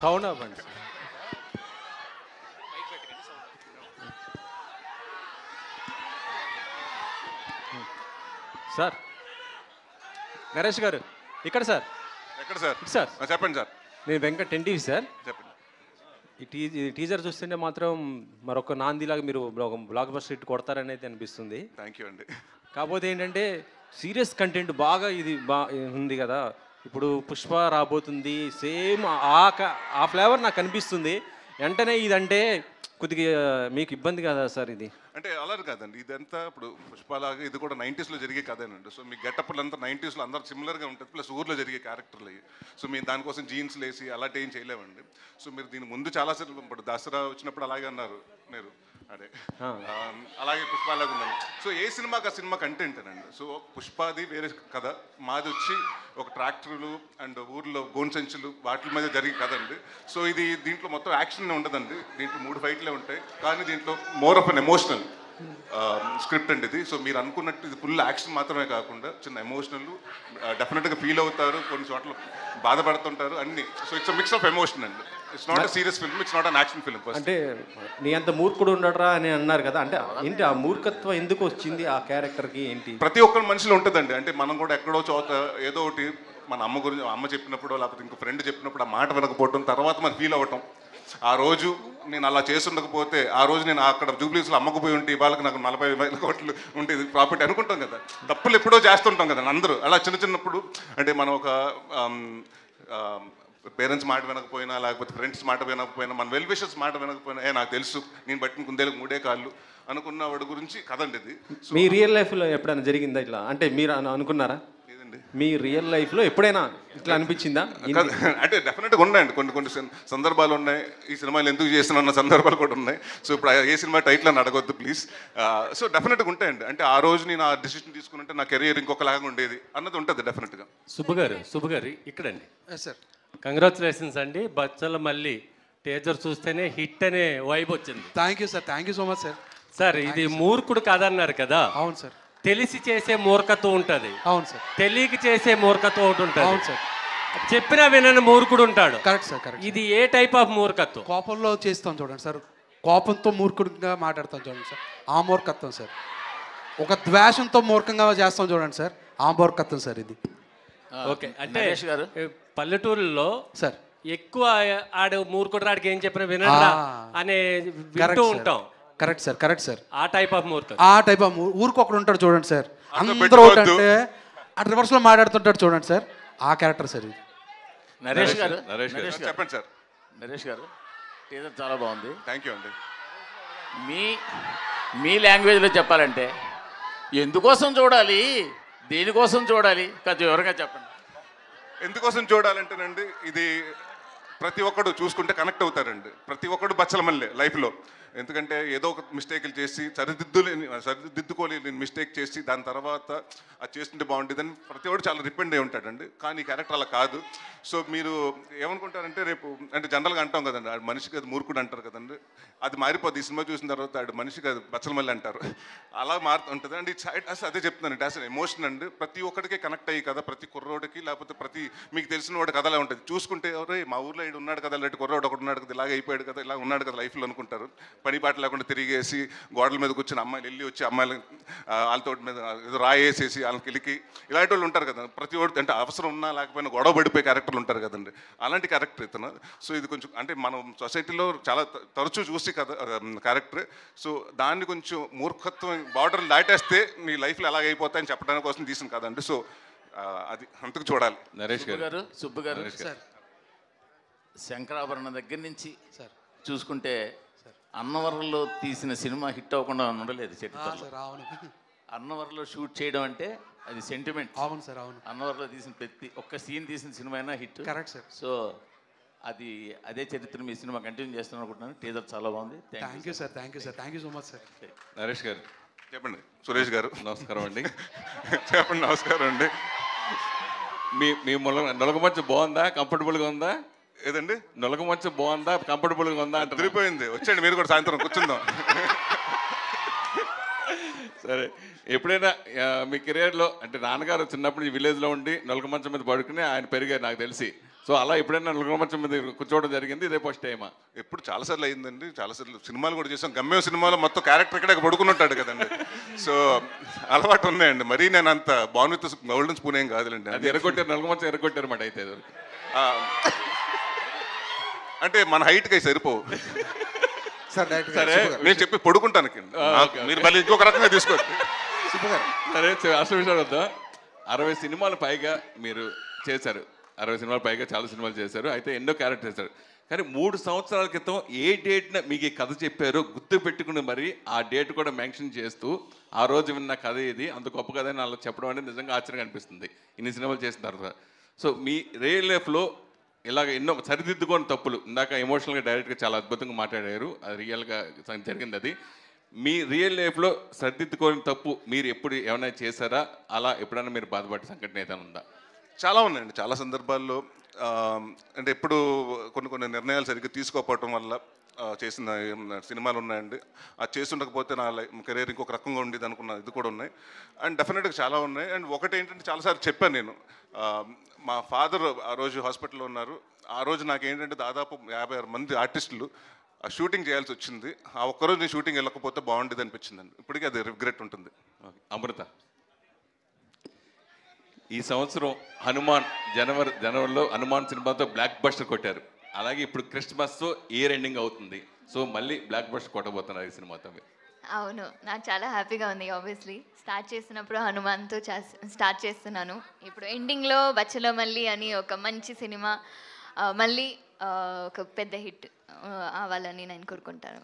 Sound అవ్వండి sir. Naresh garu ఇక్కడ sir. ఎక్కడ సార్? సార్ చెప్పండి సార్. నేను వెంకట్ ఎన్టీవీ సార్. చెప్పండి. ఈ టీజర్ చూస్తుంటే మాత్రం మరొక నాందిలాగా మీరు ఒక బ్లాక్ బస్టర్ హిట్ కొడతారని అయితే అనిపిస్తుంది. థ్యాంక్ యూ అండి. కాకపోతే ఏంటంటే సీరియస్ కంటెంట్ బాగా ఇది ఉంది కదా. ఇప్పుడు పుష్ప రాబోతుంది, సేమ్ ఆ ఫ్లేవర్ నాకు అనిపిస్తుంది. వెంటనే ఇదంటే కొద్దిగా మీకు ఇబ్బంది కదా సార్ ఇది? అంటే అలా కాదండి, ఇదంతా ఇప్పుడు పుష్పలాగా ఇది కూడా 90s లో జరిగే కథేనండి. సో మీ గెటప్లు అంతా 90s లో అందరూ సిమిలర్గా ఉంటుంది, ప్లస్ ఊర్లో జరిగే క్యారెక్టర్లు అయ్యి. సో మేము దానికోసం జీన్స్ లేసి అలాంటి ఏం చేయలేమండి. సో మీరు దీని ముందు చాలాసార్లు ఇప్పుడు దసరా వచ్చినప్పుడు అలాగే అన్నారు మీరు, అదే అలాగే పుష్పలాగా ఉందండి. సో ఏ సినిమాకి ఆ సినిమా కంటెంట్ అనండి. సో పుష్పాది వేరే కథ, మాది వచ్చి ఒక ట్రాక్టర్లు అండ్ ఊర్లో గోన్ సంచులు వాటి మీద జరిగే కథ అండి. సో ఇది దీంట్లో మొత్తం యాక్షన్ ఉండదండి, దీంట్లో 3 ఫైట్లే ఉంటాయి. కానీ దీంట్లో more of an emotional script అండి ఇది. సో మీరు అనుకున్నట్టు ఇది ఫుల్ యాక్షన్ మాత్రమే కాకుండా చిన్న ఎమోషనల్, డెఫినెట్గా ఫీల్ అవుతారు, కొన్ని చోట్ల బాధపడుతుంటారు అన్ని. So it's mix of emotion అండి. It's not a serious film, it's not an action film. అంటే నీ అంత మూర్ఖుడు ఉండడరా అని అన్నారు కదా, అంటే ఏంటి ఆ మూర్ఖత్వం ఎందుకు వచ్చింది ఆ క్యారెక్టర్కి ఏంటి? ప్రతి ఒక్కరి మనిషిలో ఉంటుందండి. అంటే మనం కూడా ఎక్కడో చోట ఏదో ఒకటి మన అమ్మ గురించి, అమ్మ చెప్పినప్పుడు లేకపోతే ఇంకో ఫ్రెండ్ చెప్పినప్పుడు ఆ మాట వినకపోవటం, తర్వాత మనం ఫీల్ అవ్వటం, ఆ రోజు నేను అలా చేస్తుండకపోతే, ఆ రోజు నేను అక్కడ జూబ్లీస్లో అమ్మకు పోయి ఉంటే ఇవాళకి నాకు 40,000 కోట్లు ఉండేది ప్రాఫిట్ అనుకుంటాం కదా. తప్పులు ఎప్పుడో చేస్తుంటాం కదా అందరూ. అలా చిన్నప్పుడు అంటే మనం ఒక పేరెంట్స్ మాట వినకపోయినా, లేకపోతే ఫ్రెండ్స్ మాట వినకపోయినా, మన వెల్ విషర్స్ మాట వినకపోయినా, నాకు తెలుసు నేను బట్టిన కుందేలకు 3 కాళ్ళు అనుకున్న వాడి గురించి కదండి ఇది. మీ రియల్ లైఫ్లో ఎప్పుడైనా జరిగిందా ఇట్లా? అంటే మీరు అనుకున్నారా? మీ రియల్ లైఫ్లో ఎప్పుడైనా ఇట్లా అనిపించిందా? అంటే డెఫినెట్గా ఉన్నాయండి, కొన్ని సందర్భాలు ఉన్నాయి. ఈ సినిమాలు ఎందుకు చేస్తున్నా సందర్భాలు కూడా ఉన్నాయి. సో ఇప్పుడు ఏ సినిమా టైటిల్ అని అడగొద్దు ప్లీజ్. సో డెఫినెట్గా ఉంటాయండి. అంటే ఆ రోజు నేను ఆ డిసిషన్ తీసుకున్నట్టే నా కెరీర్ ఇంకొకలాగా ఉండేది అన్నది ఉంటుంది డెఫినెట్గా. సుబ్బు గారు ఇక్కడండి సార్. కంగ్రాచులేషన్స్ అండి. బచ్చల మళ్ళీ టీజర్ చూస్తేనే హిట్ అనే వైబ్ వచ్చింది. Thank you sir, thank you so much sir. Sir ఇది మూర్ఖుడు కాదన్నారు కదా. అవును సార్. తెలిసి చేసే మూర్ఖత్వం ఉంటుంది, అవును సార్. తెలియక చేసే మూర్ఖత్వం ఒకటి ఉంటుంది. అవును సార్. చెప్పినా వినని మూర్ఖుడు ఉంటాడు. Correct sir, correct. ఇది ఏ టైప్ ఆఫ్ మూర్ఖత్వం? కోపంలో చేస్తాం చూడండి సార్, కోపంతో మూర్ఖుడిగా మాట్లాడతాం చూడండి సార్, ఆ మూర్ఖత్వం సార్. ఒక ద్వేషంతో మూర్ఖంగా చేస్తాం చూడండి సార్, ఆ మూర్ఖత్వం సార్ ఇది. ఓకే, అంటే పల్లెటూరులో సార్ ఎక్కువ ఆడు మూర్ఖుడు రాడికి ఏం చెప్పినా వినడా అనే వింటూ ఉంటాం. Correct sir, correct sir. ఆ టైప్ ఆఫ్ మూర్ఖత్వం, ఆ టైప్ ఆఫ్ ఊరికి ఒకడు ఉంటాడు చూడండి సార్, అందరూ అంటే అటు రివర్స్లో మాట్లాడుతుంటాడు చూడండి సార్, ఆ క్యారెక్టర్ సార్ ఇది. నరేష్ గారు చెప్పండి సార్. నరేష్ గారు టీజర్ చాలా బాగుంది. థ్యాంక్ యూ అండి. మీ లాంగ్వేజ్లో చెప్పాలంటే ఎందుకోసం చూడాలి, దేనికోసం చూడాలి, కొంచెం వివరంగా చెప్పండి. ఎందుకోసం చూడాలంటేనండి, ఇది ప్రతి ఒక్కడు చూసుకుంటే కనెక్ట్ అవుతారండి. ప్రతి ఒక్కడు బచ్చలమల్లే లైఫ్లో. ఎందుకంటే ఏదో ఒక మిస్టేక్లు చేసి సరిదిద్దుకోలేని మిస్టేక్ చేసి దాని తర్వాత అది చేస్తుంటే బాగుంటుందని ప్రతి ఒక్కడు చాలా రిపెండ్ అయి ఉంటాడండి. కానీ ఈ క్యారెక్టర్ అలా కాదు. సో మీరు ఏమనుకుంటారంటే రేపు అంటే జనరల్గా అంటాం కదండి, ఆడు మనిషికి అది మూర్ఖుడు అంటారు కదండి, అది మారిపోద్ది. ఈ సినిమా చూసిన తర్వాత ఆడు మనిషికి అది బచ్చలమల్లి అంటారు, అలా మారుతూ ఉంటుంది అండి. అదే చెప్తున్నాను, డాస్ ఎమోషన్ అండి. ప్రతి ఒక్కడికే కనెక్ట్ అయ్యి కదా, ప్రతి కుర్రోడికి లేకపోతే ప్రతి మీకు తెలిసిన వాడి కథలా ఉంటుంది. చూసుకుంటే ఎవరే మా ఊర్లో ఇడు ఉన్నాడు కదా, ఇలాంటి కుర్రోడు ఒకటి ఉన్నాడు కదా, ఇలాగ అయిపోయాడు కదా, ఇలా ఉన్నాడు కదా లైఫ్లో అనుకుంటారు. పని పాట లేకుండా తిరిగేసి గోడల మీద కూర్చొని అమ్మాయిలు వెళ్ళి వచ్చి అమ్మాయిలు వాళ్ళతో మీద ఏదో రాయేసేసి వాళ్ళకి వెళ్ళి ఇలాంటి వాళ్ళు ఉంటారు కదా. ప్రతి ఒక్కటి అంటే అవసరం ఉన్నా లేకపోయినా గొడవ పడిపోయే క్యారెక్టర్లు ఉంటారు కదండి, అలాంటి క్యారెక్టర్ ఇతను. సో ఇది కొంచెం అంటే మనం సొసైటీలో చాలా తరచూ చూసి కదా క్యారెక్టర్. సో దాన్ని కొంచెం మూర్ఖత్వం బార్డర్లు దాటేస్తే నీ లైఫ్లో ఎలాగైపోతాయని చెప్పడానికి కోసం తీసిన కదండి. సో అది అంతకు చూడాలి. నరేష్ గారు, సుబ్బు గారు సార్, శంకరాభరణం దగ్గర నుంచి సార్ చూసుకుంటే అన్నవరంలో తీసిన సినిమా హిట్ అవ్వకుండా ఉండలేదు చరిత్రలో. అన్నవరంలో షూట్ చేయడం అంటే అది సెంటిమెంట్. అవును సార్, అవును. అన్నవరంలో తీసిన ప్రతి ఒక్క సీన్ తీసిన సినిమా అయినా హిట్. Correct sir. సో అదే చరిత్ర మీ సినిమా కంటిన్యూ చేస్తాను అనుకుంటున్నాను. టీజర్ చాలా బాగుంది. Thank you sir, thank you sir, thank you so much sir. Naresh గారు చెప్పండి. సురేష్ గారు నమస్కారం అండి. చెప్పండి. నమస్కారం అండి. మీ నొలగ మంచం బాగుందా, కంఫర్టబుల్గా ఉందా? ఏదండి నొలగ మంచం బాగుందా, కంఫర్టబుల్గా ఉందా అంటే తిరిగిపోయింది. వచ్చండి మీరు కూడా సాయంత్రం కూర్చుందాం. సరే, ఎప్పుడైనా మీ కెరియర్లో అంటే నాన్నగారు చిన్నప్పుడు ఈ విలేజ్లో ఉండి నొలక మంచం మీద పడుకుని ఆయన పెరిగారు నాకు తెలిసి. సో అలా ఎప్పుడైనా నలుగురు మీద కూర్చోవడం జరిగింది, ఇదే ఫస్ట్ టైమా? ఎప్పుడు చాలాసార్లు అయిందండి, చాలాసార్లు సినిమాలు కూడా చేసాం. గమ్యం సినిమాలో మొత్తం క్యారెక్టర్ ఇక్కడ పడుకున్నట్టాడు కదండి. సో అలవాటు ఉన్నాయండి. మరీ నేను అంత బాగుంది గోల్డెన్ స్పూన్ ఏం కాదులేండి. అది ఎరగొట్టారు, నలుగురు మంచం ఎరగొట్టారు మాట అయితే. ఆ, అంటే మన హైట్కి సరిపోవు సార్ డైరెక్ట్ సరే. నేను చెప్పి పడుకుంటాను, మీరు మళ్ళీ ఇంకొక రకంగా తీసుకోండి. సరే అసలు విషయాలు వద్దా. 60 సినిమాలు పైగా మీరు చేశారు, 60 సినిమాలు పైగా చాలా సినిమాలు చేశారు, అయితే ఎన్నో క్యారెక్టర్ చేశారు. కానీ 3 సంవత్సరాల క్రితం ఏ డేట్న మీకు ఈ కథ చెప్పారో గుర్తు పెట్టుకుని మరి ఆ డేట్ కూడా మెన్షన్ చేస్తూ ఆ రోజు విన్న కథ ఇది, అంత గొప్ప కథ అని అలా చెప్పడం అనేది నిజంగా ఆశ్చర్యంగా అనిపిస్తుంది ఇన్ని సినిమాలు చేసిన తర్వాత. సో మీ రియల్ లైఫ్లో ఇలాగ ఎన్నో సరిదిద్దుకోని తప్పులు, ఇందాక ఎమోషనల్గా డైరెక్ట్గా చాలా అద్భుతంగా మాట్లాడారు, అది రియల్గా జరిగింది. అది మీ రియల్ లైఫ్లో సరిదిద్దుకోని తప్పు మీరు ఎప్పుడు ఏమైనా చేశారా? అలా ఎప్పుడైనా మీరు బాధపడే సంఘటన ఏదైనా ఉందా? చాలా ఉన్నాయండి. చాలా సందర్భాల్లో అంటే ఎప్పుడు కొన్ని నిర్ణయాలు సరిగ్గా తీసుకోకపోవటం వల్ల చేసిన సినిమాలు ఉన్నాయండి. అది చేస్తుండకపోతే నా కెరీర్ ఇంకొక రకంగా ఉండేది అనుకున్న ఇది కూడా ఉన్నాయి. అండ్ డెఫినెట్గా చాలా ఉన్నాయి. అండ్ ఒకటి ఏంటంటే చాలాసార్లు చెప్పాను నేను, మా ఫాదర్ ఆ రోజు హాస్పిటల్లో ఉన్నారు. ఆ రోజు నాకేంటంటే దాదాపు 56 మంది ఆర్టిస్టులు ఆ షూటింగ్ చేయాల్సి వచ్చింది. ఆ ఒక్కరోజు నేను షూటింగ్ వెళ్ళకపోతే బాగుండేది అనిపించిందండి. ఇప్పటికీ అది రిగ్రెట్ ఉంటుంది. అమృత, ఈ సంవత్సరం హనుమాన్ జనవరిలో హనుమాన్ సినిమాతో బ్లాక్ బస్టర్ కొట్టారు. అలాగే ఇప్పుడు క్రిస్మస్తో ఇయర్ ఎండింగ్ అవుతుంది. సో మళ్ళీ బ్లాక్ బస్టర్ కొట్టబోతున్నారు ఈ సినిమాతో. అవును, నాకు చాలా హ్యాపీగా ఉంది. ఆబ్వియస్లీ స్టార్ట్ చేసినప్పుడు హనుమాన్తో స్టార్ట్ చేస్తున్నాను. ఇప్పుడు ఎండింగ్లో బచ్చలో మళ్ళీ అని ఒక మంచి సినిమా మళ్ళీ ఒక పెద్ద హిట్ అవ్వాలని నేను కోరుకుంటాను.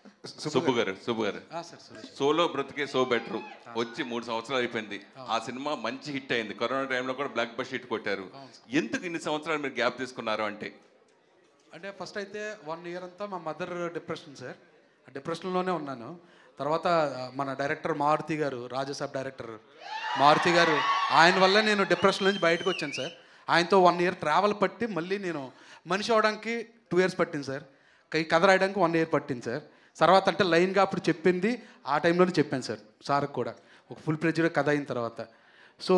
సుబ్బు గారు సోలో బ్రతికే సో బెటరు వచ్చి 3 సంవత్సరాలు అయిపోయింది. ఆ సినిమా మంచి హిట్ అయింది. కరోనా టైంలో కూడా బ్లాక్ బస్టర్ హిట్ కొట్టారు. ఎందుకు ఇన్ని సంవత్సరాలు మీరు గ్యాప్ తీసుకున్నారు? అంటే ఫస్ట్ అయితే 1 ఇయర్ అంతా మా మదర్ డిప్రెషన్ సార్, ఆ డిప్రెషన్లోనే ఉన్నాను. తర్వాత మన డైరెక్టర్ మారుతి గారు, రాజసాబ్ డైరెక్టర్ మారుతి గారు, ఆయన వల్ల నేను డిప్రెషన్ నుంచి బయటకు వచ్చాను సార్. ఆయనతో 1 ఇయర్ ట్రావెల్ పట్టి మళ్ళీ నేను మనిషి అవడానికి 2 ఇయర్స్ పట్టింది సార్. కథ రాయడానికి 1 ఇయర్ పట్టింది సార్. తర్వాత అంటే లైన్గా అప్పుడు చెప్పింది ఆ టైంలోనే చెప్పాను సార్ సార్కి కూడా, ఒక ఫుల్ ప్రెజర్ కథ అయిన తర్వాత. So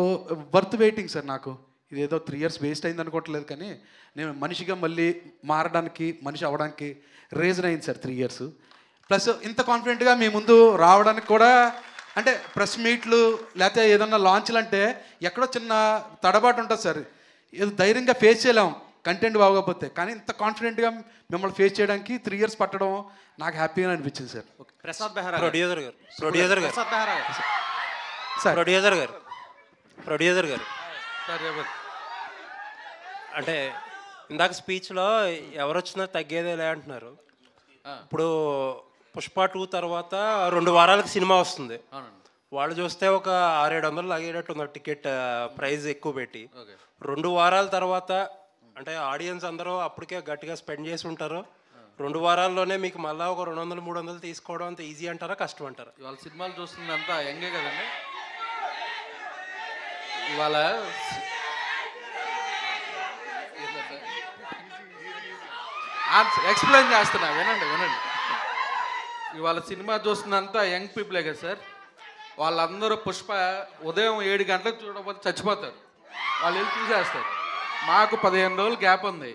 worth waiting sir. నాకు ఇదేదో 3 ఇయర్స్ వేస్ట్ అయింది అనుకోవట్లేదు, కానీ నేను మనిషిగా మళ్ళీ మారడానికి, మనిషి అవ్వడానికి రీజన్ అయింది సార్ 3 ఇయర్స్. ప్లస్ ఇంత కాన్ఫిడెంట్గా మీ ముందు రావడానికి కూడా, అంటే ప్రెస్ మీట్లు లేకపోతే ఏదన్నా లాంచ్లు అంటే ఎక్కడో చిన్న తడబాటు ఉంటుంది సార్, ఏదో ధైర్యంగా ఫేస్ చేయలేం కంటెంట్ బాగోకపోతే. కానీ ఇంత కాన్ఫిడెంట్గా మిమ్మల్ని ఫేస్ చేయడానికి 3 ఇయర్స్ పట్టడం నాకు హ్యాపీగా అనిపించింది సార్. ప్రసాద్ బెహరా ప్రొడ్యూసర్ గారు అంటే ఇందాక స్పీచ్లో ఎవరు వచ్చినా తగ్గేదేలే అంటున్నారు. ఇప్పుడు పుష్ప 2 తర్వాత 2 వారాలకు సినిమా వస్తుంది. వాళ్ళు చూస్తే ఒక 600-700 లాగేటట్టు ఉంది టికెట్ ప్రైస్ ఎక్కువ పెట్టి. 2 వారాల తర్వాత అంటే ఆడియన్స్ అందరూ అప్పటికే గట్టిగా స్పెండ్ చేసి ఉంటారు. 2 వారాల్లోనే మీకు మళ్ళీ ఒక 200-300 తీసుకోవడం అంత ఈజీ అంటారా, కష్టం అంటారా? ఇవాళ సినిమాలు చూస్తుంది అంతా యంగే కదండి. ఇవాళ ఎక్స్ప్లెయిన్ చేస్తున్నా, వినండి. ఇవాళ సినిమా చూస్తున్నంతా యంగ్ పీపులే కదా సార్. వాళ్ళందరూ పుష్ప ఉదయం 7 గంటలకు చూడకపోతే చచ్చిపోతారు. వాళ్ళు వెళ్ళి చూసేస్తారు. మాకు 15 రోజులు గ్యాప్ ఉంది.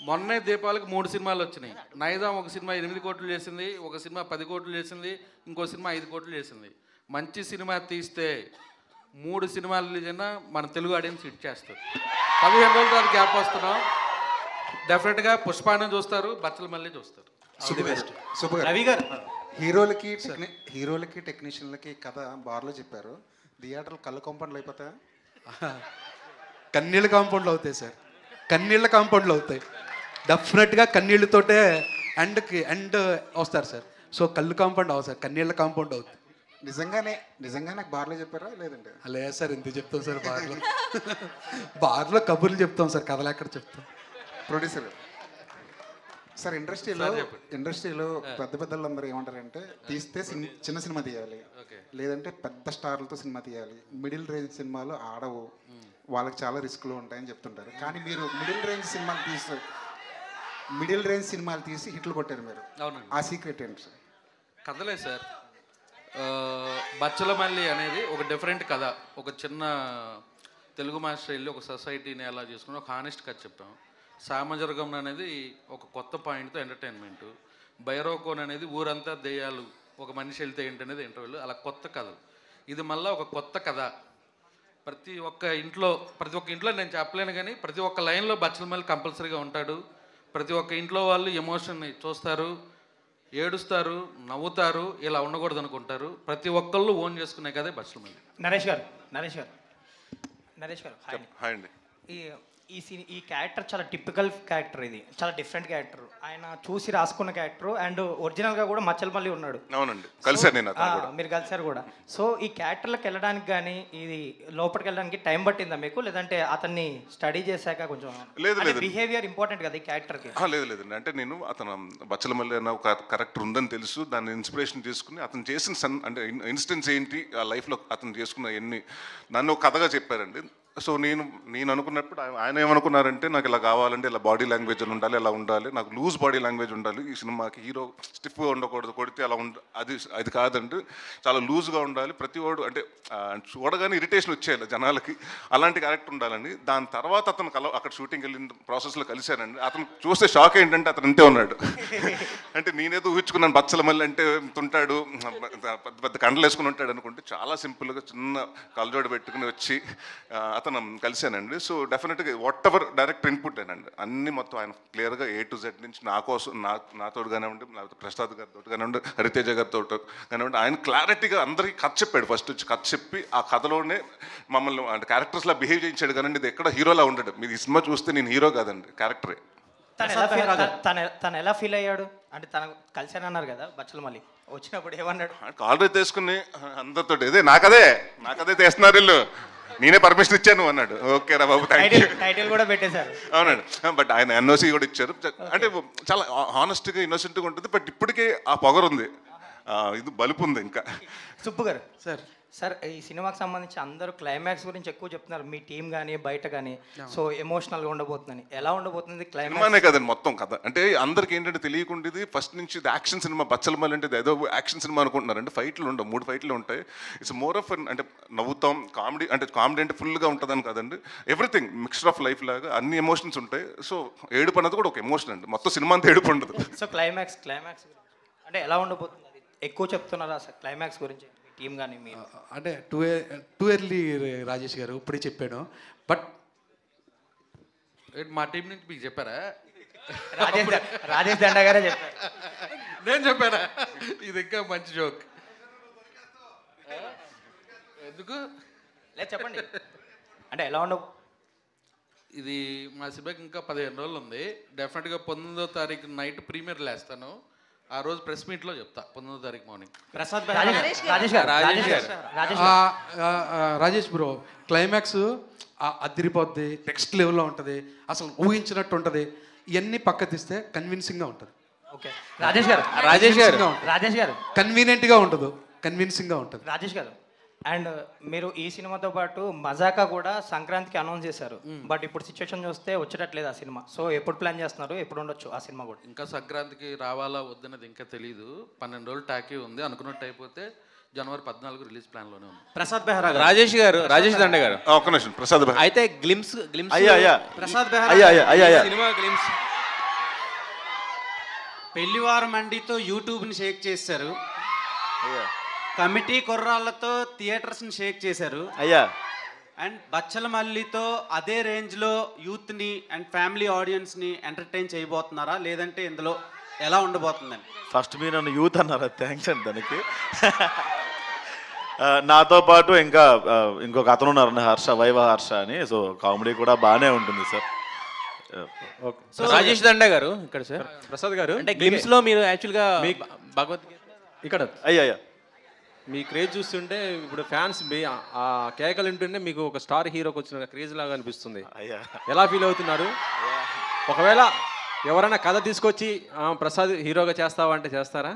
మొన్నే దీపావళికి 3 సినిమాలు వచ్చినాయి. నైజాం ఒక సినిమా 8 కోట్లు చేసింది, ఒక సినిమా 10 కోట్లు చేసింది, ఇంకో సినిమా 5 కోట్లు చేసింది. మంచి సినిమా తీస్తే 3 సినిమాలు రిలీజ్ అయినా మన తెలుగు ఆడియన్స్ హిట్ చేస్తారు. 15 రోజుల తర్వాత గ్యాప్ వస్తున్నాం. డెఫినెట్గా పుష్పాన్ని చూస్తారు, బచ్చలు మళ్ళీ చూస్తారు. రవి గారు, హీరోలకి టెక్నీషియన్లకి కథ బార్లో చెప్పారు, థియేటర్లు కళ్ళు కాంపౌండ్లు అయిపోతాయా? కన్నీళ్ళ కాంపౌండ్లు అవుతాయి సార్, కన్నీళ్ళ కాంపౌండ్లు అవుతాయి డెఫినెట్గా. కన్నీళ్ళతోటే ఎండ్ వస్తారు సార్. సో కళ్ళు కాంపౌండ్ అవ్వదు సార్, కన్నీళ్ళ కాంపౌండ్ అవుతుంది. నిజంగా నాకు బార్లో చెప్పారా లేదంటే? లేదు సార్, ఎందుకు చెప్తాం సార్ బార్లో కబుర్లు చెప్తాం సార్, కథలు ఎక్కడ చెప్తాం. ప్రొడ్యూసర్ సార్, ఇండస్ట్రీలో పెద్దలందరూ ఏమంటారంటే తీస్తే చిన్న సినిమా తీయాలి, లేదంటే పెద్ద స్టార్లతో సినిమా తీయాలి, మిడిల్ రేంజ్ సినిమాలు ఆడవు, వాళ్ళకి చాలా రిస్క్లు ఉంటాయని చెప్తుంటారు. కానీ మీరు మిడిల్ రేంజ్ సినిమాలు తీసి హిట్లు కొట్టారు మీరు. ఆ సీక్రెట్ ఏంటి సార్? కథలే సార్. బచ్చల మల్లి అనేది ఒక డిఫరెంట్ కథ. ఒక చిన్న తెలుగు మాస్టర్ వెళ్ళి ఒక సొసైటీని ఎలా చేసుకుని ఒక హానెస్ట్ కథ చెప్పాం. సామజర్గం అనేది ఒక కొత్త పాయింట్తో ఎంటర్టైన్మెంట్, భైరవకోన్ అనేది ఊరంతా దెయ్యాలు, ఒక మనిషి వెళ్తే ఏంటనేది ఇంటర్వ్యూలు, అలా కొత్త కథలు. ఇది మళ్ళీ ఒక కొత్త కథ. ప్రతి ఒక్క ఇంట్లో నేను చెప్పలేను కానీ ప్రతి ఒక్క లైన్లో బచ్చలమల్లి కంపల్సరీగా ఉంటాడు. ప్రతి ఒక్క ఇంట్లో వాళ్ళు ఎమోషన్ని చూస్తారు, ఏడుస్తారు, నవ్వుతారు. ఇలా ఉండకూడదు అనుకుంటారు. ప్రతి ఒక్కళ్ళు ఓన్ చేసుకునే కదే బచ్చలమల్లి. నరేష్ గారు హాయ్ అండి. ఈ క్యారెక్టర్ చాలా టిపికల్ క్యారెక్టర్, ఇది చాలా డిఫరెంట్ క్యారెక్టర్. ఆయన చూసి రాసుకున్న క్యారెక్టర్ అండ్ ఒరిజినల్గా కూడా మచ్చలమల్లి ఉన్నాడు. అవునండి, కలిసాను నేను. మీరు కలిసారు కూడా. సో ఈ క్యారెక్టర్లకు వెళ్ళడానికి కానీ ఇది లోపలికి వెళ్ళడానికి టైం పట్టిందా మీకు, లేదంటే అతన్ని స్టడీ చేశాక కొంచెం? లేదు, బిహేవియర్ ఇంపార్టెంట్ కదా ఈ క్యారెక్టర్కి. లేదండి, అంటే నేను అతను బచ్చలమల్లి అన్న ఒక కరెక్టర్ ఉందని తెలుసు, దాన్ని ఇన్స్పిరేషన్ తీసుకుని అతను చేసిన అంటే ఇన్స్టెన్స్ ఏంటి ఆ లైఫ్లో అతను చేసుకున్న ఎన్ని నన్ను ఒక కథగా చెప్పారండి. సో నేను అనుకున్నప్పుడు ఆయన ఏమనుకున్నారంటే నాకు ఇలా కావాలంటే ఇలా బాడీ లాంగ్వేజ్ ఉండాలి, ఇలా ఉండాలి, నాకు లూజ్ బాడీ లాంగ్వేజ్ ఉండాలి, ఈ సినిమాకి హీరో స్టిఫ్గా ఉండకూడదు, కొడితే అలా అది కాదండి, చాలా లూజ్గా ఉండాలి, ప్రతి వాడు అంటే చూడగానే ఇరిటేషన్ వచ్చేయాలి జనాలకి, అలాంటి క్యారెక్టర్ ఉండాలని. దాని తర్వాత అతను అక్కడ షూటింగ్ వెళ్ళిన ప్రాసెస్లో కలిశానండి. అతను చూస్తే షాక్ ఏంటంటే అతను అంతే ఉన్నాడు. అంటే నేనేదో ఊహించుకున్నాను బచ్చలమల్లి అంటే ఉంటాడు, పెద్ద కండలు వేసుకుని ఉంటాడు అనుకుంటే చాలా సింపుల్గా చిన్న కళ్ళజోడు పెట్టుకుని వచ్చి అతను కలిశానండి. సో డెఫినెట్గా వాట్ ఎవర్ డైరెక్టర్ ఇన్పుట్ అండి అన్ని మొత్తం ఆయన క్లియర్గా A to Z నుంచి నా కోసం నాతో కానివ్వండి, లేకపోతే ప్రసాద్ గారితో కానివ్వండి, హరితేజ గారితో కానివ్వండి, ఆయన క్లారిటీగా అందరికీ కథ చెప్పాడు. ఫస్ట్ వచ్చి కథ చెప్పి ఆ కథలోనే మమ్మల్ని అంటే క్యారెక్టర్స్లా బిహేవ్ చేయించాడు. కానీ ఇది ఎక్కడ హీరోలా ఉండడు. మీరు ఈ సినిమా చూస్తే నేను హీరో కాదండి, క్యారెక్టరే. తను ఎలా ఫీల్ అయ్యాడు అంటే తను కలిసానన్నారు కదా బచ్చలమల్లి, వచ్చినప్పుడు ఏమన్నాడు? ఆల్రెడీ తీసుకుని అందరితో ఇదే నాకదే తెస్తున్నారు వీళ్ళు, నేనే పర్మిషన్ ఇచ్చాను అన్నాడు. ఓకే రా బాబు, టైటిల్ కూడా పెట్టేశారు. అవునండి, బట్ ఆయన NOC కూడా ఇచ్చారు. అంటే చాలా హానెస్ట్గా ఇన్నోసెంట్గా ఉంటుంది. బట్ ఇప్పటికే ఆ పొగరు ఉంది, ఇది బలుపు ఉంది. ఇంకా సుబ్బు గారు సార్ ఈ సినిమాకి సంబంధించి అందరూ క్లైమాక్స్ గురించి ఎక్కువ చెప్తున్నారు, మీ టీం కానీ బయట కానీ. సో ఎమోషనల్గా ఉండబోతుందని, ఎలా ఉండబోతుంది సినిమానే కదండి మొత్తం కథ. అంటే అందరికి ఏంటంటే తెలియకుండా ఫస్ట్ నుంచి ఇది యాక్షన్ సినిమా. బచ్చలమల్లి అంటే ఏదో యాక్షన్ సినిమా అనుకుంటున్నారు. అంటే ఫైట్లు ఉండవు, 3 ఫైట్లు ఉంటాయి. ఇట్స్ మోర్ ఆఫ్ అంటే నవ్వుతాం, కామెడీ అంటే ఫుల్గా ఉంటుందని కదండి, ఎవ్రీథింగ్ మిక్స్చర్ ఆఫ్ లైఫ్ లాగా అన్ని ఎమోషన్స్ ఉంటాయి. సో ఏడుపు అన్నది కూడా ఒక ఎమోషన్ అండి, మొత్తం సినిమా అంతా ఏడుపు ఉండదు. సో క్లైమాక్స్ అంటే ఎలా ఉండబోతుంది, అది ఎక్కువ చెప్తున్నారా అసలు క్లైమాక్స్ గురించి టీం కానీ మీరు? అంటే టూ ఎర్లీ రాజేష్ గారు ఇప్పుడే చెప్పాను. బట్ మా టీం నుంచి మీకు చెప్పారా? రాజేష్ దండ గారే చెప్పారు. నేను చెప్పానా? ఇది ఇంకా మంచి జోక్. ఎందుకు లేదు చెప్పండి. అంటే ఎలా ఉండవు ఇది మా సిబ్బందికి ఇంకా 15 రోజులు ఉంది. డెఫినెట్గా 19వ తారీఖు నైట్ ప్రీమియర్ లేస్తాను. ఆ రోజు ప్రెస్ మీట్లో చెప్తా 19వ తారీఖు మార్నింగ్. రాజేష్ బ్రో క్లైమాక్స్ అదిరిపోద్ది, నెక్స్ట్ లెవెల్లో ఉంటుంది, అసలు ఊహించినట్టు ఉంటుంది. ఇవన్నీ పక్క తీస్తే కన్విన్సింగ్గా ఉంటుంది. ఓకే రాజేష్ గారు కన్వీనియంట్గా ఉండదు, కన్విన్సింగ్గా ఉంటుంది. రాజేష్ గారు అండ్ మీరు ఈ సినిమాతో పాటు మజాకా కూడా సంక్రాంతికి అనౌన్స్ చేశారు. బట్ ఇప్పుడు సిచ్యువేషన్ చూస్తే వచ్చేటట్లేదు ఆ సినిమా. సో ఎప్పుడు ప్లాన్ చేస్తున్నారు, ఎప్పుడు ఉండొచ్చు ఆ సినిమా కూడా? ఇంకా సంక్రాంతికి రావాలా వద్దనేది ఇంకా తెలీదు. 12 రోజులు టాకీ ఉంది. అనుకున్నట్టు అయిపోతే జనవరి 14 రిలీజ్ ప్లాన్లోనే ఉంది. ప్రసాద్ బెహ్రా రాజేష్ దండ గారు ఒక నిమిషం. ప్రసాద్ బెహ్రా అయితే glimpse Prasad Behra cinema glimpse పెళ్లివారం మండితో యూట్యూబ్ని షేక్ చేశారు, కమిటీ కుర్రాళ్ళతో థియేటర్స్ని షేక్ చేశారు అండ్ బచ్చలమల్లితో అదే రేంజ్లో యూత్ని అండ్ ఫ్యామిలీ ఆడియన్స్ని ఎంటర్టైన్ చేయబోతున్నారా, లేదంటే ఇందులో ఎలా ఉండబోతుందని? ఫస్ట్ మీరు నన్ను యూత్ అన్నారా, థ్యాంక్స్ అండి దానికి. నాతో పాటు ఇంకా ఇంకొక అతను ఉన్నారు వైవ హర్ష అని. సో కామెడీ కూడా బాగానే ఉంటుంది సార్. రాజేష్ దండ గారు ఇక్కడ సార్, ప్రసాద్ గారు అంటే గ్లిమ్స్ లో మీరు యాక్చువల్గా భగవద్గీత ఇక్కడ అయ్యా మీ క్రేజ్ చూస్తుంటే ఇప్పుడు ఫ్యాన్స్ ఆ కేకలు వింటుంటే మీకు ఒక స్టార్ హీరోకి వచ్చిన క్రేజ్ లాగా అనిపిస్తుంది. ఎలా ఫీల్ అవుతున్నారు? ఒకవేళ ఎవరైనా కథ తీసుకొచ్చి ప్రసాద్ హీరోగా చేస్తావా అంటే చేస్తారా?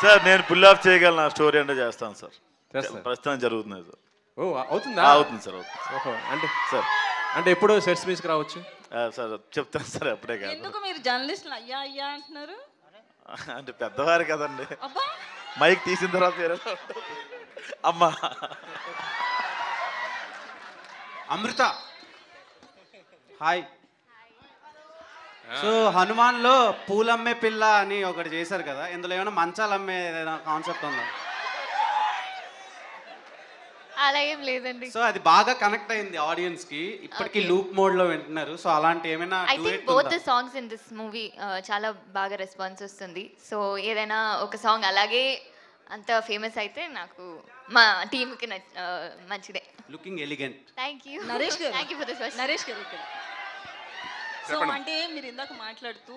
సార్ నేను పుల్ ఆఫ్ చేయగలను, నా స్టోరీ అంటే చేస్తాను సార్. ప్రస్తుతం జరుగుతుంది సార్. ఓ అవుతుందా? అవుతుంది సార్. ఓహో అంటే సార్ అంటే ఎప్పుడు సెట్స్ మీస్కి రావచ్చు సార్? చెప్తాను సార్, అప్పుడే కాదు. ఎందుకు మీరు జర్నలిస్టులు అయ్యా అయ్యా అంటున్నారు? అంటే పెద్దవారు కదండి, మైక్ తీసిన తర్వాత వేరే అమ్మా. అమృత హాయ్. సో హనుమాన్లో పూలమ్మే పిల్ల అని ఒకటి చేశారు కదా, ఇందులో ఏమైనా మంచాలు అమ్మే కాన్సెప్ట్ ఉందా? అలా ఏం లేదండి. సో అది బాగా కనెక్ట్ అయింది ఆడియన్స్ కి, ఇప్పటికీ లూప్ మోడ్ లో వింటున్నారు. సో అలాంటి ఏమైనా I think both the songs in this movie చాలా బాగా రెస్పాన్స్ వస్తుంది. సో ఏదైనా ఒక సాంగ్ అలాగే అంత ఫేమస్ అయితే నాకు మా టీంకి మంచిదే. Looking elegant. Thank you Naresh garu, thank you for this question. Naresh garu ఇక్కడ. సో అంటే మీరు ఇందాక మాట్లాడుతూ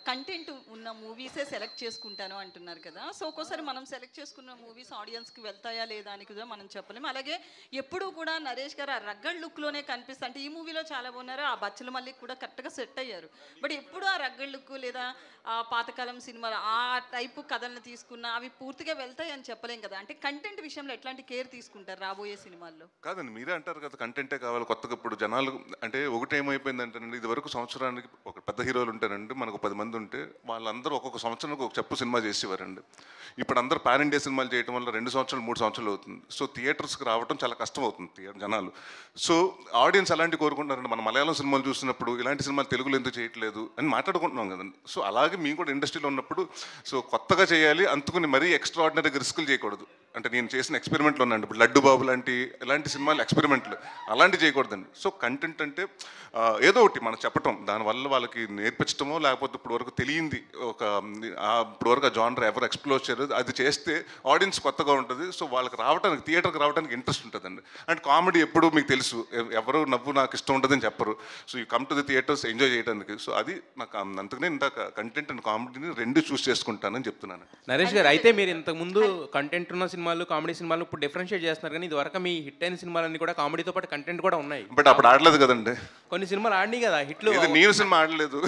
కంటెంట్ ఉన్న మూవీసే సెలెక్ట్ చేసుకుంటాను అంటున్నారు కదా. సో ఒక్కోసారి మనం సెలెక్ట్ చేసుకున్న మూవీస్ ఆడియన్స్కి వెళ్తాయా లేదా అని కూడా మనం చెప్పలేము. అలాగే ఎప్పుడూ కూడా నరేష్ గారు ఆ రగ్గడ్ లుక్లోనే కనిపిస్తుంది. అంటే ఈ మూవీలో చాలా బాగున్నారు, ఆ బచ్చల మళ్ళీ కూడా కరెక్ట్గా సెట్ అయ్యారు. బట్ ఎప్పుడు ఆ రగ్గడ్ లుక్ లేదా ఆ పాతకాలం సినిమాలు ఆ టైపు కథలను తీసుకున్న అవి పూర్తిగా వెళ్తాయి అని చెప్పలేం కదా. అంటే కంటెంట్ విషయంలో ఎట్లాంటి కేర్ తీసుకుంటారు రాబోయే సినిమాల్లో? కాదండి, మీరే అంటారు కదా కంటెంటే కావాలి కొత్తగా. ఇప్పుడు జనాలు అంటే ఒకటి ఏమైపోయిందంటేనండి, ఇది వరకు సంవత్సరానికి ఒక పెద్ద హీరోలు ఉంటారండి, మనకు 10 మంది ఉంటే వాళ్ళందరూ ఒక్కొక్క సంవత్సరానికి ఒక చెప్పు సినిమా చేసేవారండి. ఇప్పుడు అందరూ పాన్ ఇండియా సినిమాలు చేయడం వల్ల 2 సంవత్సరాలు 3 సంవత్సరాలు అవుతుంది. సో థియేటర్స్కి రావడం చాలా కష్టం అవుతుంది జనాలు. సో ఆడియన్స్ అలాంటి కోరుకుంటారండి. మన మలయాళం సినిమాలు చూసినప్పుడు ఇలాంటి సినిమాలు తెలుగులో ఎందుకు చేయట్లేదు అని మాట్లాడుకుంటున్నాం కదండి. సో అలాగే మేము కూడా ఇండస్ట్రీలో ఉన్నప్పుడు సో కొత్తగా చేయాలి, అందుకుని మరీ ఎక్స్ట్రాడినరీగా రిస్కులు చేయకూడదు. అంటే నేను చేసిన ఎక్స్పెరిమెంట్లు ఉన్నాయండి, ఇప్పుడు లడ్డు బాబు ఇలాంటి సినిమాలు ఎక్స్పెరిమెంట్లు అలాంటివి చేయకూడదండి. సో కంటెంట్ అంటే ఏదో ఒకటి మనం చెప్పటం, దానివల్ల వాళ్ళకి నేర్పించటమో లేకపోతే ఇప్పుడు వరకు తెలియంది ఇప్పుడు వరకు ఆ జానర్ ఎవరు ఎక్స్ప్లోర్ చేయలేదు, అది చేస్తే ఆడియన్స్ కొత్తగా ఉంటుంది. సో వాళ్ళకి రావడానికి థియేటర్కి రావడానికి ఇంట్రెస్ట్ ఉంటుందండి. అండ్ కామెడీ ఎప్పుడు మీకు తెలుసు, ఎవరు నవ్వు నాకు ఇష్టం ఉంటుందని చెప్పరు. So you come to the theatres enjoy చేయడానికి. సో అది నాకు అందుకనే ఇందాక కంటెంట్ అండ్ కామెడీని 2 చూస్ చేసుకుంటానని చెప్తున్నాను. నరేష్ గారు, అయితే మీరు ఇంతకుముందు కంటెంట్ ఉన్న సినిమాలు కామెడీ సినిమాలు ఇప్పుడు డిఫరెన్షియేట్ చేస్తున్నారు, కానీ ఇది వరకు మీ హిట్ అయిన సినిమాలన్నీ కూడా కామెడీతో పాటు కంటెంట్ కూడా ఉన్నాయి. బట్ అప్పుడు ఆడలేదు కదండి. కొన్ని సినిమాలు ఆడినాయి కదా హిట్లు. నేను సినిమా ఆడలేదు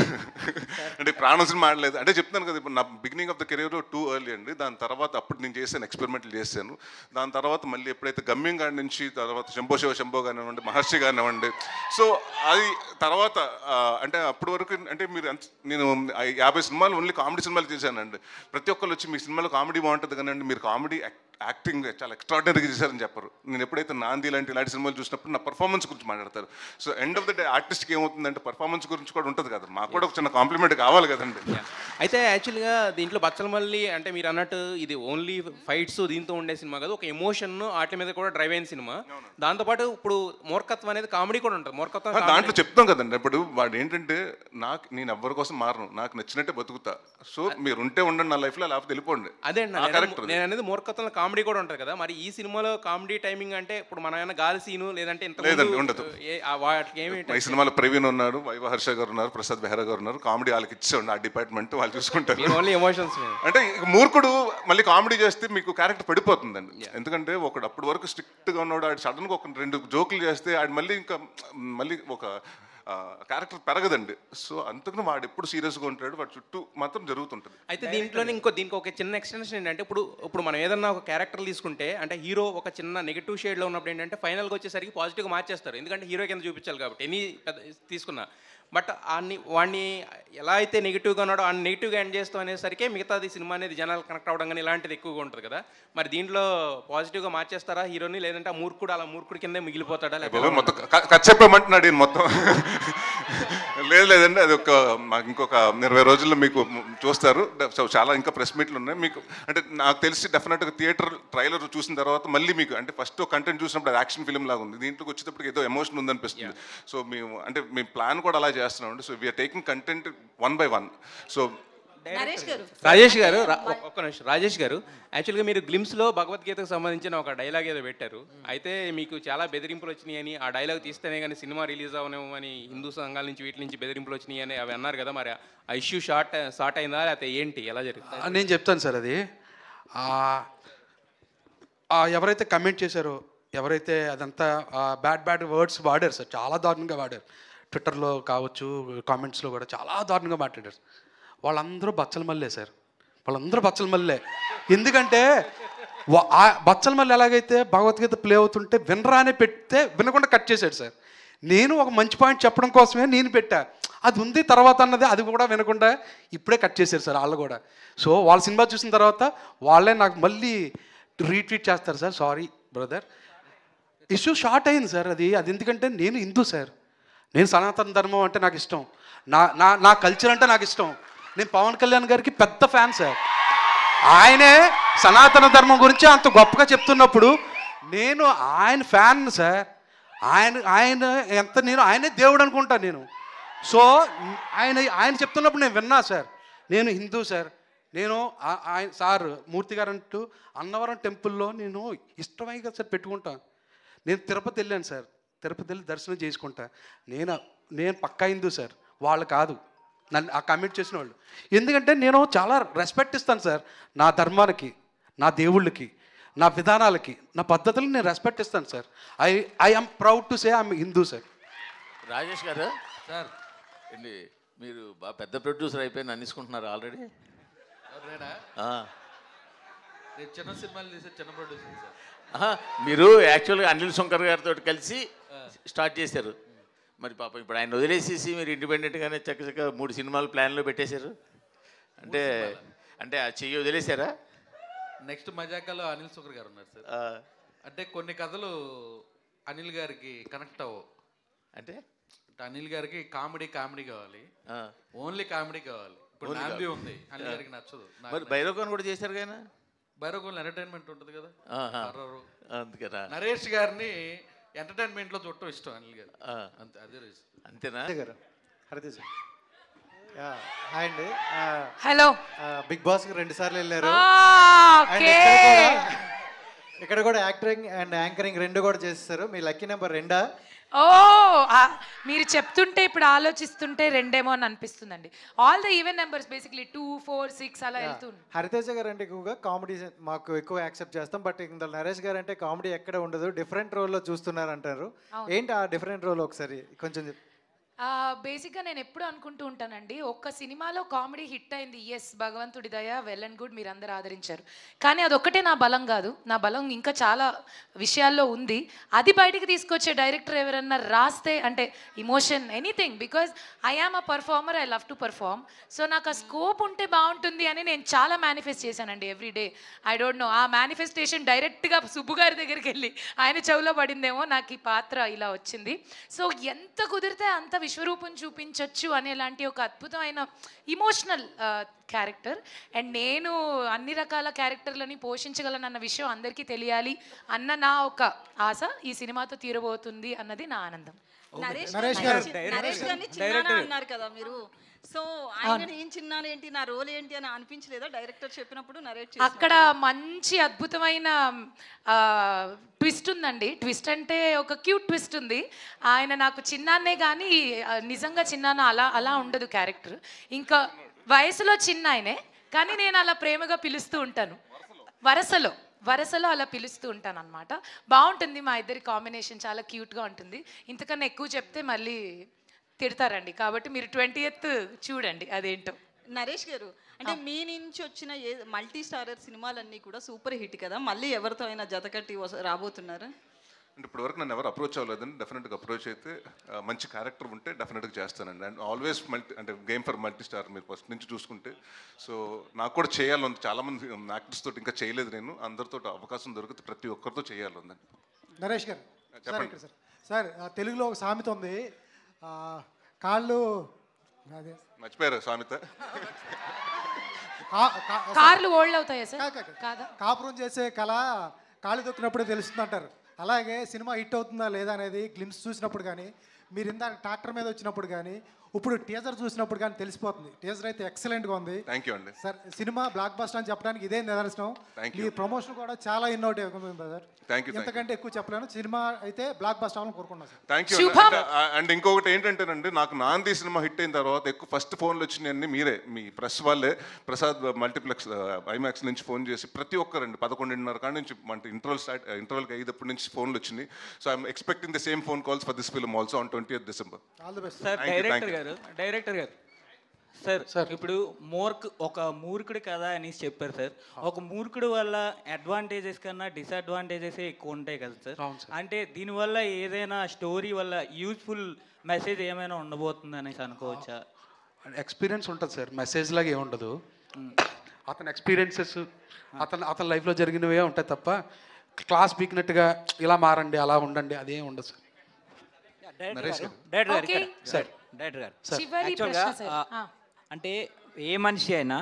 అంటే ప్రాణం సినిమా ఆడలేదు అంటే చెప్తాను కదా. ఇప్పుడు నా beginning of the career too early అండి. దాని తర్వాత అప్పుడు నేను చేశాను, ఎక్స్పెరిమెంట్లు చేశాను. దాని తర్వాత మళ్ళీ ఎప్పుడైతే గమ్యం గారి నుంచి తర్వాత శంభో కానివ్వండి, మహర్షి కానివ్వండి. సో అది తర్వాత అంటే అప్పటి వరకు అంటే మీరు నేను 50 సినిమాలు ఓన్లీ కామెడీ సినిమాలు చేశానండి. ప్రతి ఒక్కరు వచ్చి మీ సినిమాలో కామెడీ బాగుంటుంది కానీ మీరు కామెడీ యాక్టింగ్ చాలా ఎక్స్ట్రాడినరీగా చేశారని చెప్పరు. నేను ఎప్పుడైతే నాంది ఇలాంటి సినిమాలు చూసినప్పుడు నా పర్ఫార్మెన్స్ గురించి మాట్లాడతారు. So end of the day ఆర్టిస్ట్కి ఏమవుతుందంటే పర్ఫార్మెన్స్ గురించి కూడా ఉంటుంది కదా, మాకు కూడా ఒక చిన్న కాంప్లిమెంట్ కావాలి కదండి. అయితే యాక్చువల్గా దీంట్లో బచ్చల మల్లి అంటే మీరు అన్నట్టు ఇది ఓన్లీ ఫైట్స్ దీంతో ఉండే సినిమా కాదు, ఒక ఎమోషన్ వాటి మీద కూడా డ్రైవ్ అయిన సినిమా. దాంతోపాటు ఇప్పుడు మూర్ఖత్వం అనేది కామెడీ కూడా ఉంటుంది. మూర్ఖత్వం దాంట్లో చెప్తాం కదండి. ఇప్పుడు వాడు ఏంటంటే నేను ఎవరి కోసం మారను, నాకు నచ్చినట్టే బతుకుతా. సో మీరు ఉంటే ఉండండి నా లైఫ్లో, లేకపోతే వెళ్ళిపోండి. అదే నేను అనేది మూర్ఖత్వంలో కామెడీ కూడా ఉంటుంది కదా. మరి ఈ సినిమాలో కామెడీ టైమింగ్ అంటే ఇప్పుడు మన ఏమైనా గాలి సీను లేదంటే ఉండదు. ఏమి ఈ సినిమాలో ప్రవీణ్ ఉన్నారు, వైవ హర్ష గారు ఉన్నారు, ప్రసాద్ బెహ్రా గారు ఉన్నారు. కామెడీ వాళ్ళకి ఇచ్చేయండి, ఆ డిపార్ట్మెంట్ వాళ్ళు చూసుకుంటారు. ఓన్లీ ఎమోషన్స్ అంటే మూర్ఖుడు మళ్ళీ కామెడీ చేస్తే మీకు క్యారెక్టర్ పడిపోతుందండి. ఎందుకంటే ఒకడు అప్పటి వరకు స్ట్రిక్ట్గా ఉన్నాడు, ఆడు సడన్గా ఒక 2 జోకులు చేస్తే ఆడు మళ్ళీ ఒక క్యారెక్టర్ పెరగదండి. సో అందుకని వాడు ఎప్పుడు సీరియస్గా ఉంటాడు, వాడు చుట్టూ మాత్రం జరుగుతుంటుంది. అయితే దీనికి ఒక చిన్న ఎక్స్టెన్షన్ ఏంటంటే ఇప్పుడు మనం ఏదన్నా ఒక క్యారెక్టర్ తీసుకుంటే అంటే హీరో ఒక చిన్న నెగిటివ్ షేడ్లో ఉన్నప్పుడు ఏంటంటే ఫైనల్గా వచ్చేసరికి పాజిటివ్గా మార్చేస్తారు, ఎందుకంటే హీరో కింద చూపించాలి కాబట్టి ఎన్ని తీసుకున్నా. బట్ వాడిని ఎలా అయితే నెగిటివ్గా ఉన్నాడో ఆ నెగిటివ్గా ఎండ్ చేస్తాం అనేసరికి మిగతాది సినిమా అనేది జనాలు కనెక్ట్ అవ్వడం కానీ ఇలాంటిది ఎక్కువగా ఉంటుంది కదా. మరి దీంట్లో పాజిటివ్గా మార్చేస్తారా హీరోని, లేదంటే ఆ మూర్ఖుడు కిందే మిగిలిపోతాడా? లేకపోతే మొత్తం చెప్పమంటున్నాడు ఈయన మొత్తం. లేదండి, అది మాకు ఇంకొక 20 రోజుల్లో మీకు చూస్తారు. చాలా ఇంకా ప్రెస్ మీట్లు ఉన్నాయి మీకు. అంటే నాకు తెలిసి డెఫినెట్గా థియేటర్ ట్రైలర్ చూసిన తర్వాత మళ్ళీ మీకు అంటే ఫస్ట్ కంటెంట్ చూసినప్పుడు అది యాక్షన్ ఫిల్మ్ లాగా ఉంది, దీంట్లోకి వచ్చేటప్పుడు ఏదో ఎమోషన్ ఉందనిపిస్తుంది. సో మేము ప్లాన్ కూడా అలా చేస్తున్నామండి. So we are taking content 1 by 1. So Rajesh గారు ఒక్క నిమిషం. రాజేష్ గారు, యాక్చువల్గా మీరు గ్లిమ్స్లో భగవద్గీతకు సంబంధించిన ఒక డైలాగ్ ఏదో పెట్టారు. అయితే మీకు చాలా బెదిరింపులు వచ్చినాయి అని, ఆ డైలాగ్ తీస్తేనే కానీ సినిమా రిలీజ్ అవనేమో అని హిందూ సంఘాల నుంచి వీటి నుంచి బెదిరింపులు వచ్చినాయి అని అవి అన్నారు కదా. మరి ఆ ఇష్యూ షార్ట్ అయిందా లేకపోతే ఏంటి, ఎలా జరిగింది? నేను చెప్తాను సార్. అది ఎవరైతే కమెంట్ చేశారో, ఎవరైతే అదంతా బ్యాడ్ వర్డ్స్ వాడారు సార్, చాలా దారుణంగా వాడారు. ట్విట్టర్లో కావచ్చు, కామెంట్స్లో కూడా చాలా దారుణంగా మాట్లాడారు. వాళ్ళందరూ బచ్చల మల్లే సార్, వాళ్ళందరూ బచ్చల మల్లే. ఎందుకంటే బచ్చల మల్లి ఎలాగైతే భగవద్గీత ప్లే అవుతుంటే వినరానే పెడితే వినకుండా కట్ చేశాడు సార్. నేను ఒక మంచి పాయింట్ చెప్పడం కోసమే నేను పెట్టా, అది ఉంది తర్వాత అన్నది అది కూడా వినకుండా ఇప్పుడే కట్ చేశారు సార్ వాళ్ళు కూడా. సో వాళ్ళ సినిమా చూసిన తర్వాత వాళ్ళే నాకు మళ్ళీ రీట్వీట్ చేస్తారు sir, sorry brother, issue short అయింది సార్. అది ఎందుకంటే నేను హిందూ సార్, నేను సనాతన ధర్మం అంటే నాకు ఇష్టం, నా నా నా కల్చర్ అంటే నాకు ఇష్టం. నేను పవన్ కళ్యాణ్ గారికి పెద్ద ఫ్యాన్ సార్. ఆయనే సనాతన ధర్మం గురించి అంత గొప్పగా చెప్తున్నప్పుడు నేను ఆయన ఫ్యాన్ సార్. ఆయన ఎంత నేను ఆయనే దేవుడు అనుకుంటా నేను. సో ఆయన చెప్తున్నప్పుడు నేను విన్నా సార్. నేను హిందూ సార్. నేను ఆయన సార్ మూర్తి గారు అంటూ అన్నవరం టెంపుల్లో నేను ఇష్టమైగా సార్ పెట్టుకుంటాను. నేను తిరుపతి వెళ్ళాను సార్. తిరుపతి వెళ్ళి దర్శనం చేసుకుంటా. నేను పక్కా హిందూ సార్, వాళ్ళు కాదు నన్ను ఆ కమెంట్ చేసిన వాళ్ళు. ఎందుకంటే నేను చాలా రెస్పెక్ట్ ఇస్తాను సార్ నా ధర్మానికి, నా దేవుళ్ళకి, నా విధానాలకి, నా పద్ధతులకు నేను రెస్పెక్ట్ ఇస్తాను sir. I am proud to say I'm Hindu sir. Rajesh గారు సార్ ఏంటి మీరు బాగా పెద్ద ప్రొడ్యూసర్ అయిపోయి అనిసుకుంటున్నారు ఆల్రెడీ. చిన్న సినిమాలు తీసే చిన్న ప్రొడ్యూసర్ సార్. మీరు యాక్చువల్గా అనిల్ శంకర్ గారితో కలిసి స్టార్ట్ చేశారు. మరి పాపం ఇప్పుడు ఆయన వదిలేసేసి మీరు ఇండిపెండెంట్గానే చక్కచక్క 3 సినిమాలు ప్లాన్లో పెట్టేశారు. అంటే ఆ చెయ్యి వదిలేశారా? నెక్స్ట్ మజాకాలో అనిల్ శంకర్ గారు ఉన్నారు సార్. అంటే కొన్ని కథలు అనిల్ గారికి కనెక్ట్ అవ్వవు. అంటే అనిల్ గారికి కామెడీ కావాలి, ఓన్లీ కామెడీ కావాలి. ఇప్పుడు నాంది ఉంది, అనిల్ గారికి నచ్చదు. మరి భైరవన్ కూడా చేశారు కానీ భైరవన్ ఎంటర్టైన్మెంట్ ఉంటుంది కదా. అందుకేనా నరేష్ గారిని ఎంటర్టైన్మెంట్ లో చూడటం ఇష్టం అనిల్ గారు. అంతే, అదే అంతేనా గారు? హరితే సార్. హాయ్ అండి. హలో. బిగ్ బాస్ 2 సార్లు వెళ్ళారు. ఇక్కడ కూడా యాక్టింగ్ అండ్ యాంకరింగ్ 2 కూడా చేస్తారు. మీ లక్కీ నెంబర్ 2. ఓ మీరు చెప్తుంటే ఇప్పుడు ఆలోచిస్తుంటే 2 అని అనిపిస్తుందండి. All the even numbers basically 2, 4, 6 అలా వెళ్తుంది. హరితేజ గారు అంటే ఎక్కువగా కామెడీ మాకు ఎక్కువ యాక్సెప్ట్ చేస్తాం. బట్ ఇందులో నరేష్ గారు అంటే కామెడీ ఎక్కడ ఉండదు, డిఫరెంట్ రోల్లో చూస్తున్నారు అంటారు. ఏంటి ఆ డిఫరెంట్ రోల్ ఒకసారి కొంచెం బేసిక్గా నేను ఎప్పుడు అనుకుంటూ ఉంటానండి, ఒక్క సినిమాలో కామెడీ హిట్ అయింది, ఎస్ భగవంతుడి దయ, వెల్ అండ్ గుడ్, మీరు అందరూ ఆదరించారు. కానీ అదొక్కటే నా బలం కాదు, నా బలం ఇంకా చాలా విషయాల్లో ఉంది. అది బయటికి తీసుకొచ్చే డైరెక్టర్ ఎవరన్నా రాస్తే అంటే emotion anything, because I am a performer, I love to perform. So నాకు ఆ స్కోప్ ఉంటే బాగుంటుంది అని నేను చాలా మేనిఫెస్ట్ చేశానండి every day. I don't know, ఆ మేనిఫెస్టేషన్ డైరెక్ట్గా సుబ్బు గారి దగ్గరికి వెళ్ళి ఆయన చెవులో పడిందేమో, నాకు ఈ పాత్ర ఇలా వచ్చింది. సో ఎంత కుదిరితే అంత విశ్వరూపం చూపించవచ్చు అనేలాంటి ఒక అద్భుతమైన ఇమోషనల్ క్యారెక్టర్. అండ్ నేను అన్ని రకాల క్యారెక్టర్లని పోషించగలనన్న విషయం అందరికీ తెలియాలి అన్న నా ఒక ఆశ ఈ సినిమాతో తీరబోతుంది అన్నది నా ఆనందం. నరేష్ గారిని చిన్నానా అన్నారు కదా మీరు, సో ఆయన ఏం చిన్నాను ఏంటి, నా రోల్ ఏంటి అని అనిపించలేదా డైరెక్టర్ చెప్పినప్పుడు? నరేట్ అక్కడ మంచి అద్భుతమైన ట్విస్ట్ ఉందండి. ట్విస్ట్ అంటే ఒక క్యూట్ ట్విస్ట్ ఉంది. ఆయన నాకు చిన్నాన్నే కానీ నిజంగా చిన్నాన్న అలా ఉండదు క్యారెక్టర్. ఇంకా వయసులో చిన్న ఆయనే, కానీ నేను అలా ప్రేమగా పిలుస్తూ ఉంటాను, వరసలో అలా పిలుస్తూ ఉంటాను అనమాట. బాగుంటుంది మా ఇద్దరి కాంబినేషన్, చాలా క్యూట్గా ఉంటుంది. ఇంతకన్నా ఎక్కువ చెప్తే మళ్ళీ తిడతారండి, కాబట్టి మీరు 20th చూడండి అదేంటో. నరేష్ గారు, అంటే మీ నుంచి వచ్చిన మల్టీ స్టారర్ సినిమాలన్నీ కూడా సూపర్ హిట్ కదా, మళ్ళీ ఎవరితో అయినా జతకట్టి రాబోతున్నారా? అంటే ఇప్పటివరకు నన్ను ఎవరు అప్రోచ్ అవ్వలేదండి. డెఫినెట్గా అప్రోచ్ అయితే మంచి క్యారెక్టర్ ఉంటే డెఫినెట్గా చేస్తానండి. అండ్ ఆల్వేస్ అంటే గేమ్ ఫర్ మల్టీ స్టార్ మీరు ఫస్ట్ నుంచి చూసుకుంటే. సో నాకు కూడా చేయాలని, చాలామంది యాక్టర్స్ తోటి ఇంకా చేయలేదు నేను, అందరితో అవకాశం దొరికితే ప్రతి ఒక్కరితో చేయాలండి. నరేష్ గారు చెప్పండి సార్. తెలుగులో ఒక సామెత ఉంది, కాళ్ళు అదే మర్చిపోయారు సామెత, కార్లు ఓల్డ్ అవుతాయా సార్? కాపురం చేసే కళ కాళ్ళు దొక్కినప్పుడే తెలుస్తుంది అంటారు. అలాగే సినిమా హిట్ అవుతుందా లేదా అనేది గ్లిమ్స్ చూసినప్పుడు కానీ, మీరు ఇందాక ట్రాక్టర్ మీద వచ్చినప్పుడు కానీ, ఇప్పుడు టీజర్ చూసినప్పుడు కానీ తెలిసిపోతుంది. టీజర్ అయితే ఎక్సలెంట్గా ఉంది. థ్యాంక్ యూ అండి సార్. సినిమా బ్లాక్ బస్టర్ అని చెప్పడానికి ఇదే నిదర్శనం. ఈ ప్రమోషన్ కూడా చాలా ఇన్నోవేటివ్ ఉంది బ్రదర్. ఎంతకంటే ఎక్కువ చెప్పలేను. సినిమా అయితే బ్లాక్ బస్టర్ అవ్వాలని కోరుకున్నాను సార్. Thank you. అండ్ ఇంకొకటి ఏంటంటేనండి, నాకు నాంది సినిమా హిట్ అయిన తర్వాత ఎక్కువ ఫస్ట్ ఫోన్లు వచ్చినాయన్నీ మీరే, మీ ప్రెస్ వాళ్ళే, ప్రసాద్ మల్టీప్లెక్స్ ఐమాక్స్ నుంచి ఫోన్ చేసి ప్రతి ఒక్కరండి 11:30 కాడి నుంచి అంటే ఇంటర్వల్కి అయ్యేటప్పటి నుంచి ఫోన్లు వచ్చినాయి. So I'm expecting the same phone calls for this film also on 20th December. All the best sir. Director గారు సార్, ఇప్పుడు ఒక మూర్ఖుడి కథ అని చెప్పారు సార్. ఒక మూర్ఖుడి వల్ల అడ్వాంటేజెస్ కన్నా డిసడ్వాంటేజెస్ ఎక్కువ ఉంటాయి కదా సార్. అంటే దీనివల్ల ఏదైనా స్టోరీ వల్ల యూస్ఫుల్ మెసేజ్ ఏమైనా ఉండబోతుంది అనేసి అనుకోవచ్చా? ఎక్స్పీరియన్స్ ఉంటుంది సార్, మెసేజ్ లాగా ఏముండదు. అతని ఎక్స్పీరియన్సెస్ అతని లైఫ్లో జరిగినవే ఉంటాయి తప్ప క్లాస్ పీకినట్టుగా ఇలా మారండి అలా ఉండండి అదేం ఉండదు సార్. నరేష్ గారు. డైరెక్టర్ గారు Okay. ఇక్కడ. సార్. డైరెక్టర్ గారు చివరి యాక్చువల్గా ప్రశ్న సార్. అంటే ఏ మనిషి అయినా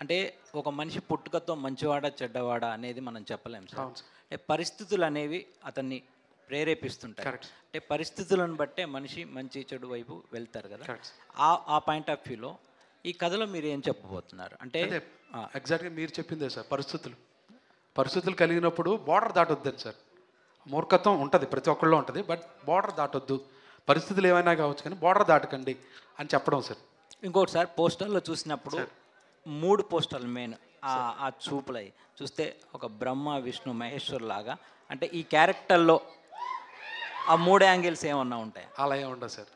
అంటే ఒక మనిషి పుట్టుకతో మంచివాడా చెడ్డవాడా అనేది మనం చెప్పలేం సార్ అంటే పరిస్థితులు అనేవి అతన్ని ప్రేరేపిస్తుంటాయి అంటే పరిస్థితులను బట్టే మనిషి మంచి చెడు వైపు వెళ్తారు కదా ఆ పాయింట్ ఆఫ్ వ్యూలో ఈ కథలో మీరు ఏం చెప్పబోతున్నారు అంటే ఎగ్జాక్ట్గా మీరు చెప్పిందే సార్. పరిస్థితులు కలిగినప్పుడు బార్డర్ దాటొద్దని సార్. మూర్ఖత్వం ఉంటుంది, ప్రతి ఒక్కళ్ళలో ఉంటుంది, బట్ బార్డర్ దాటొద్దు. పరిస్థితులు ఏమైనా కావచ్చు కానీ బార్డర్ దాటకండి అని చెప్పడం సార్. ఇంకోటి సార్ పోస్టర్లో చూసినప్పుడు 3 పోస్టర్లు మెయిన్ ఆ చూపులై చూస్తే ఒక బ్రహ్మ విష్ణు మహేశ్వర్ లాగా అంటే ఈ క్యారెక్టర్లో ఆ 3 యాంగిల్స్ ఏమన్నా ఉంటాయి? అలా ఏమి ఉండదు సార్.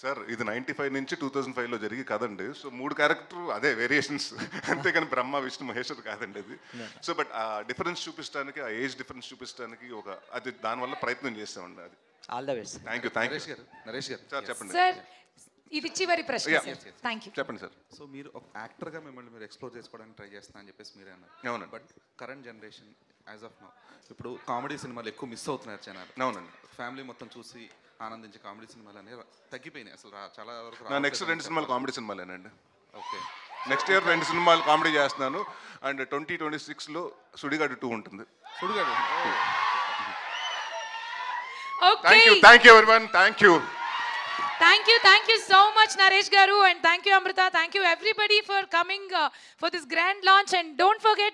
సార్ ఇది 95 నుంచి 2005లో జరిగి కదండి. సో 3 క్యారెక్టర్ అదే వేరియేషన్స్ అంతేకాని బ్రహ్మ విష్ణు మహేశ్వర్ కాదండి అది. సో బట్ ఆ డిఫరెన్స్ చూపించడానికి, ఆ ఏజ్ డిఫరెన్స్ చూపించడానికి అది దానివల్ల ప్రయత్నం చేస్తామండి. అది all the best. Thank you. Naresh గారు సార్ చెప్పండి సార్ ఇది చివరి ప్రశ్న సార్. Thank you. చెప్పండి సార్. సో మీరు ఒక యాక్టర్గా మిమ్మల్ని మీరు ఎక్స్ప్లోర్ చేసుకోవడానికి ట్రై చేస్తున్నా అని చెప్పేసి మీరే అన్నారు. అవునండి. But current generation as of now ఇప్పుడు కామెడీ సినిమాలు ఎక్కువ మిస్ అవుతున్నారు జనాలు. అవునండి. ఫ్యామిలీ మొత్తం చూసి ఆనందించే కామెడీ సినిమాలు అనేవి తగ్గిపోయినాయి అసలు చాలా వరకు. నా నెక్స్ట్ 2 సినిమాలు కామెడీ సినిమాలేనండి. ఓకే. నెక్స్ట్ ఇయర్ 2 సినిమాలు కామెడీ చేస్తున్నాను. అండ్ 2026లో సుడిగాడు 2 ఉంటుంది. Sudigadu. Thank you everyone. Thank you so much Naresh garu, and thank you Amrita, thank you everybody for coming for this grand launch, and don't forget